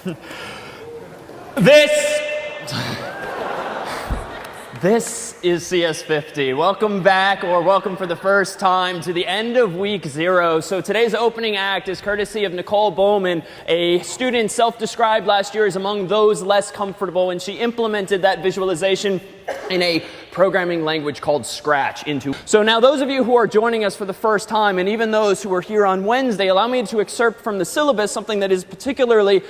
This is CS50. Welcome back, or welcome for the first time, to the end of week 0. So today's opening act is courtesy of Nicole Bowman, a student self-described last year as among those less comfortable, and she implemented that visualization in a programming language called Scratch into. So now those of you who are joining us for the first time, and even those who are here on Wednesday, allow me to excerpt from the syllabus something that is particularly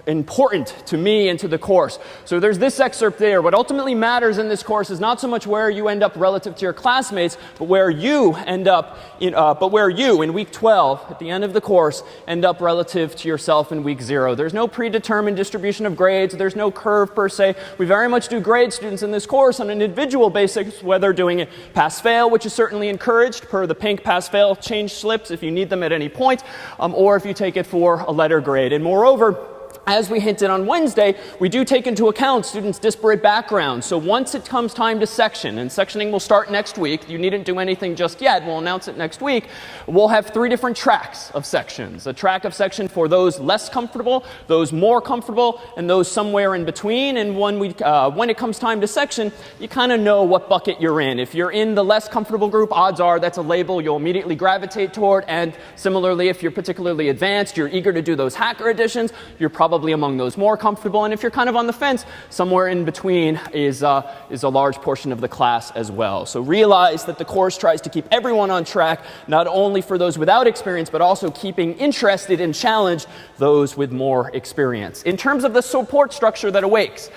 important to me and to the course. So there's this excerpt there. What ultimately matters in this course is not so much where you end up relative to your classmates, but where you end up in week 12 at the end of the course end up relative to yourself in week 0. There's no predetermined distribution of grades. There's no curve per se. We very much do grade students in this course on an individual basis, whether doing it pass-fail, which is certainly encouraged per the pink pass-fail change slips if you need them at any point, or if you take it for a letter grade. And moreover, as we hinted on Wednesday, we do take into account students' disparate backgrounds. So once it comes time to section, and sectioning will start next week, you needn't do anything just yet, we'll announce it next week, we'll have 3 different tracks of sections. A track of section for those less comfortable, those more comfortable, and those somewhere in between. And when it comes time to section, you kind of know what bucket you're in. If you're in the less comfortable group, odds are that's a label you'll immediately gravitate toward. And similarly, if you're particularly advanced, you're eager to do those hacker editions, you're probably among those more comfortable. And if you're kind of on the fence, somewhere in between is a large portion of the class as well. So realize that the course tries to keep everyone on track, not only for those without experience, but also keeping interested and challenged those with more experience. In terms of the support structure that awaits,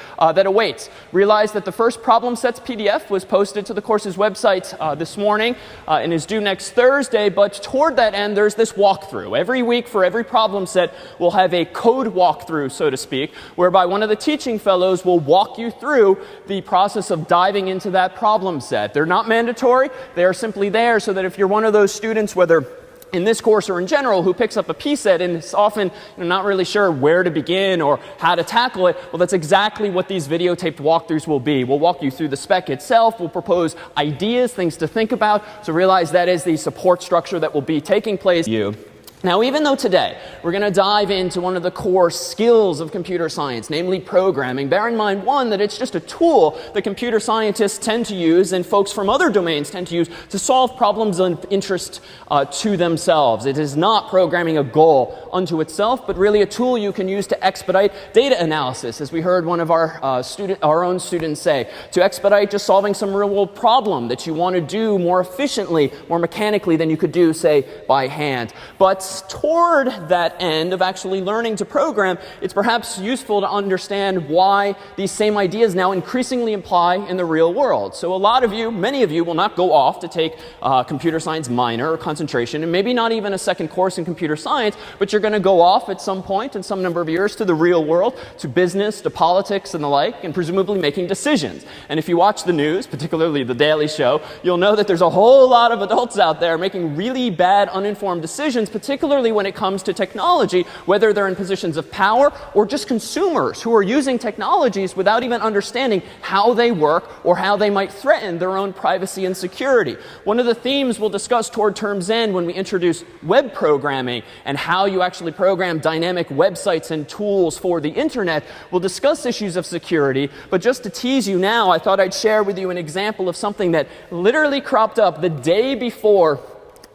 realize that the first problem sets PDF was posted to the course's website this morning and is due next Thursday. But toward that end, there's this walkthrough. Every week for every problem set, we'll have a code walkthrough, so to speak, whereby one of the teaching fellows will walk you through the process of diving into that problem set. They're not mandatory. They are simply there so that if you're one of those students, whether in this course or in general, who picks up a P-set and is often not really sure where to begin or how to tackle it, well, that's exactly what these videotaped walkthroughs will be. We'll walk you through the spec itself. We'll propose ideas, things to think about. So realize that is the support structure that will be taking place. Now, even though today we're going to dive into one of the core skills of computer science, namely programming, bear in mind, one, that it's just a tool that computer scientists tend to use and folks from other domains tend to use to solve problems of interest to themselves. It is not programming a goal unto itself, but really a tool you can use to expedite data analysis, as we heard one of our own students say, to expedite just solving some real-world problem that you want to do more efficiently, more mechanically than you could do, say, by hand. But toward that end of actually learning to program, it's perhaps useful to understand why these same ideas now increasingly apply in the real world. So many of you will not go off to take computer science minor or concentration, and maybe not even a second course in computer science, but you're going to go off at some point in some number of years to the real world, to business, to politics and the like, and presumably making decisions. And if you watch the news, particularly The Daily Show, you'll know that there's a whole lot of adults out there making really bad, uninformed decisions, particularly when it comes to technology, whether they're in positions of power or just consumers who are using technologies without even understanding how they work or how they might threaten their own privacy and security. One of the themes we'll discuss toward term's end when we introduce web programming and how you actually program dynamic websites and tools for the internet, we'll discuss issues of security. But just to tease you now, I thought I'd share with you an example of something that literally cropped up the day before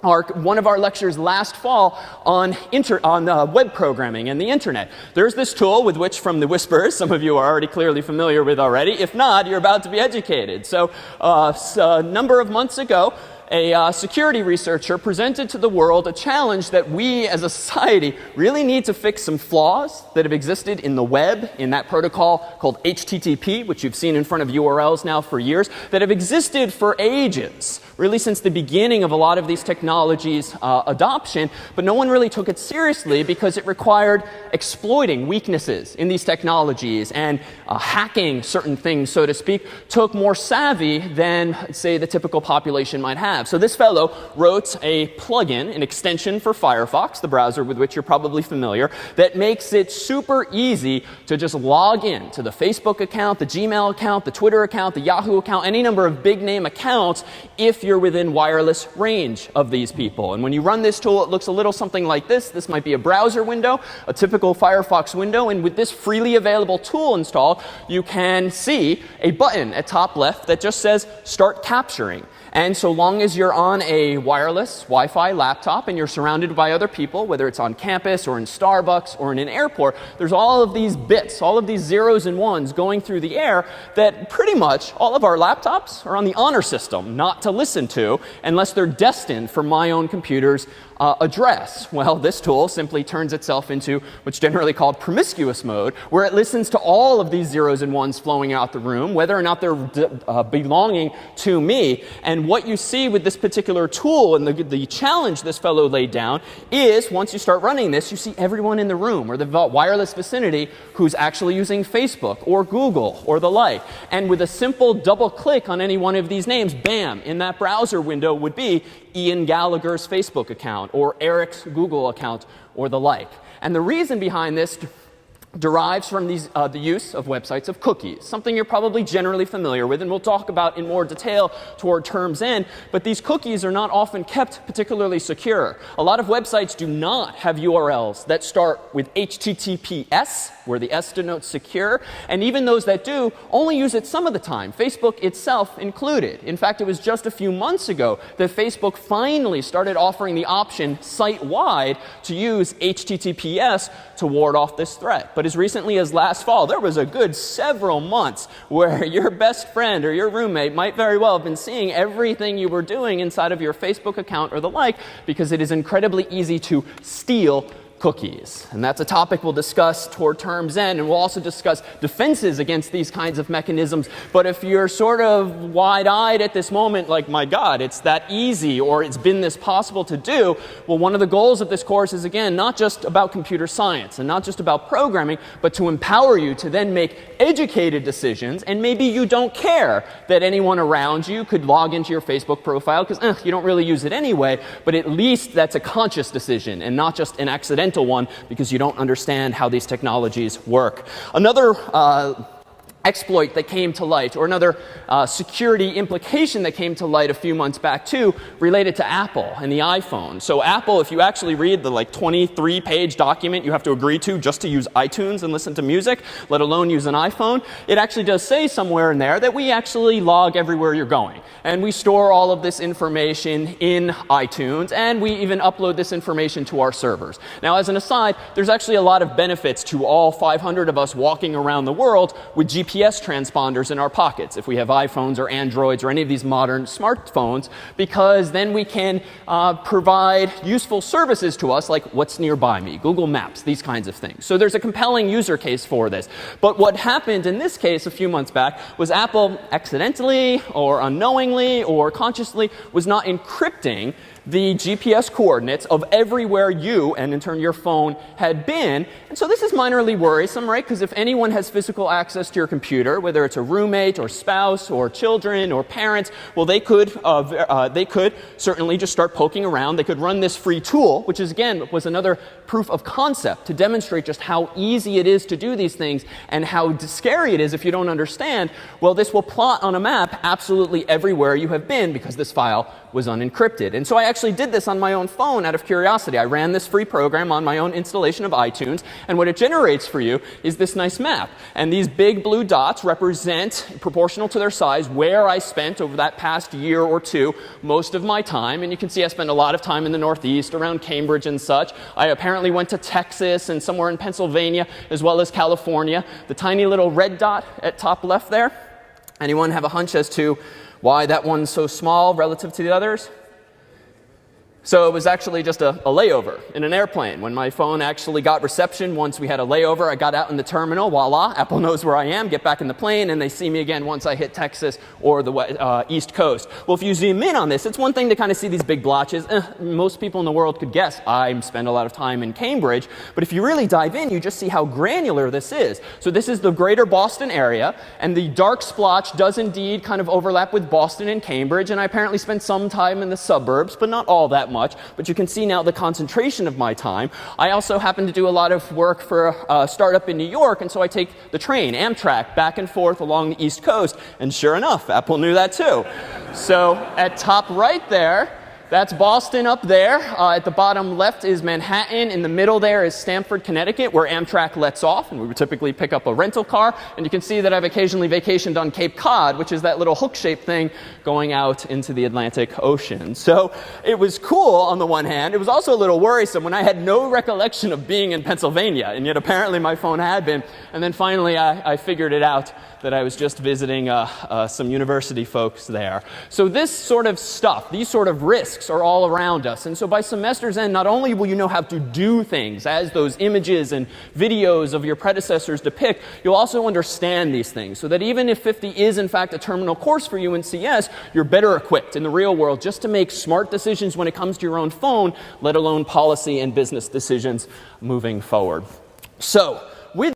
one of our lectures last fall on web programming and the internet. There's this tool with which, from the whispers, some of you are already clearly familiar with already. If not, you're about to be educated. So a number of months ago, a security researcher presented to the world a challenge that we as a society really need to fix some flaws that have existed in the web, in that protocol called HTTP, which you've seen in front of URLs now for years, that have existed for ages, really since the beginning of a lot of these technologies' adoption, but no one really took it seriously because it required exploiting weaknesses in these technologies, and hacking certain things, so to speak, took more savvy than, say, the typical population might have. have. So this fellow wrote a plugin, an extension for Firefox, the browser with which you're probably familiar, that makes it super easy to just log in to the Facebook account, the Gmail account, the Twitter account, the Yahoo account, any number of big name accounts if you're within wireless range of these people. And when you run this tool, it looks a little something like this. This might be a browser window, a typical Firefox window. And with this freely available tool installed, you can see a button at top left that just says Start Capturing. And so long as you're on a wireless Wi-Fi laptop and you're surrounded by other people, whether it's on campus or in Starbucks or in an airport, there's all of these bits, all of these zeros and ones going through the air that pretty much all of our laptops are on the honor system not to listen to unless they're destined for my own computer's address. Well, this tool simply turns itself into what's generally called promiscuous mode, where it listens to all of these zeros and ones flowing out the room, whether or not they're belonging to me. And what you see with this particular tool and the challenge this fellow laid down is once you start running this, you see everyone in the room or the wireless vicinity who's actually using Facebook or Google or the like. And with a simple double click on any one of these names, bam, in that browser window would be Ian Gallagher's Facebook account or Eric's Google account or the like. And the reason behind this derives from the use of websites of cookies, something you're probably generally familiar with, and we'll talk about in more detail toward term's end. But these cookies are not often kept particularly secure. A lot of websites do not have URLs that start with HTTPS, where the S denotes secure, and even those that do only use it some of the time, Facebook itself included. In fact, it was just a few months ago that Facebook finally started offering the option site-wide to use HTTPS to ward off this threat. But as recently as last fall, there was a good several months where your best friend or your roommate might very well have been seeing everything you were doing inside of your Facebook account or the like, because it is incredibly easy to steal cookies. And that's a topic we'll discuss toward term's end, and we'll also discuss defenses against these kinds of mechanisms. But if you're sort of wide-eyed at this moment, like, my God, it's that easy, or it's been this possible to do, well, one of the goals of this course is, again, not just about computer science and not just about programming, but to empower you to then make educated decisions. And maybe you don't care that anyone around you could log into your Facebook profile because you don't really use it anyway, but at least that's a conscious decision and not just an accidental one because you don't understand how these technologies work. Another exploit that came to light, or another security implication that came to light a few months back too, related to Apple and the iPhone. So Apple, if you actually read the 23-page document you have to agree to just to use iTunes and listen to music, let alone use an iPhone, it actually does say somewhere in there that we actually log everywhere you're going. And we store all of this information in iTunes, and we even upload this information to our servers. Now, as an aside, there's actually a lot of benefits to all 500 of us walking around the world with GPS transponders in our pockets, if we have iPhones or Androids or any of these modern smartphones, because then we can provide useful services to us, like what's nearby me, Google Maps, these kinds of things. So there's a compelling user case for this. But what happened in this case a few months back was Apple accidentally or unknowingly or consciously was not encrypting the GPS coordinates of everywhere you, and in turn your phone, had been. And so this is minorly worrisome, right? Because if anyone has physical access to your computer, whether it's a roommate or spouse or children or parents, well, they could certainly just start poking around. They could run this free tool, which is, again, was another proof of concept to demonstrate just how easy it is to do these things and how scary it is if you don't understand. Well, this will plot on a map absolutely everywhere you have been because this file was unencrypted. And so I actually did this on my own phone out of curiosity. I ran this free program on my own installation of iTunes, and what it generates for you is this nice map. And these big blue dots represent, proportional to their size, where I spent over that past year or two most of my time. And you can see I spent a lot of time in the Northeast, around Cambridge and such. I apparently went to Texas and somewhere in Pennsylvania, as well as California. The tiny little red dot at top left there. Anyone have a hunch as to why that one's so small relative to the others? So it was actually just a layover in an airplane. When my phone actually got reception, once we had a layover, I got out in the terminal, voila, Apple knows where I am, get back in the plane, and they see me again once I hit Texas or the East Coast. Well, if you zoom in on this, it's one thing to kind of see these big blotches. Most people in the world could guess I spend a lot of time in Cambridge, but if you really dive in, you just see how granular this is. So this is the greater Boston area, and the dark splotch does indeed kind of overlap with Boston and Cambridge, and I apparently spent some time in the suburbs, but not all that much. But you can see now the concentration of my time. I also happen to do a lot of work for a startup in New York, and so I take the train, Amtrak, back and forth along the East Coast, and sure enough, Apple knew that too. So at top right there, that's Boston up there. At the bottom left is Manhattan. In the middle there is Stamford, Connecticut, where Amtrak lets off, and we would typically pick up a rental car. And you can see that I've occasionally vacationed on Cape Cod, which is that little hook-shaped thing going out into the Atlantic Ocean. So it was cool on the one hand. It was also a little worrisome when I had no recollection of being in Pennsylvania, and yet apparently my phone had been. And then finally I figured it out that I was just visiting some university folks there. So this sort of stuff, these sort of risks are all around us. And so by semester's end, not only will you know how to do things as those images and videos of your predecessors depict, you'll also understand these things so that even if 50 is in fact a terminal course for you in CS, you're better equipped in the real world just to make smart decisions when it comes to your own phone, let alone policy and business decisions moving forward. So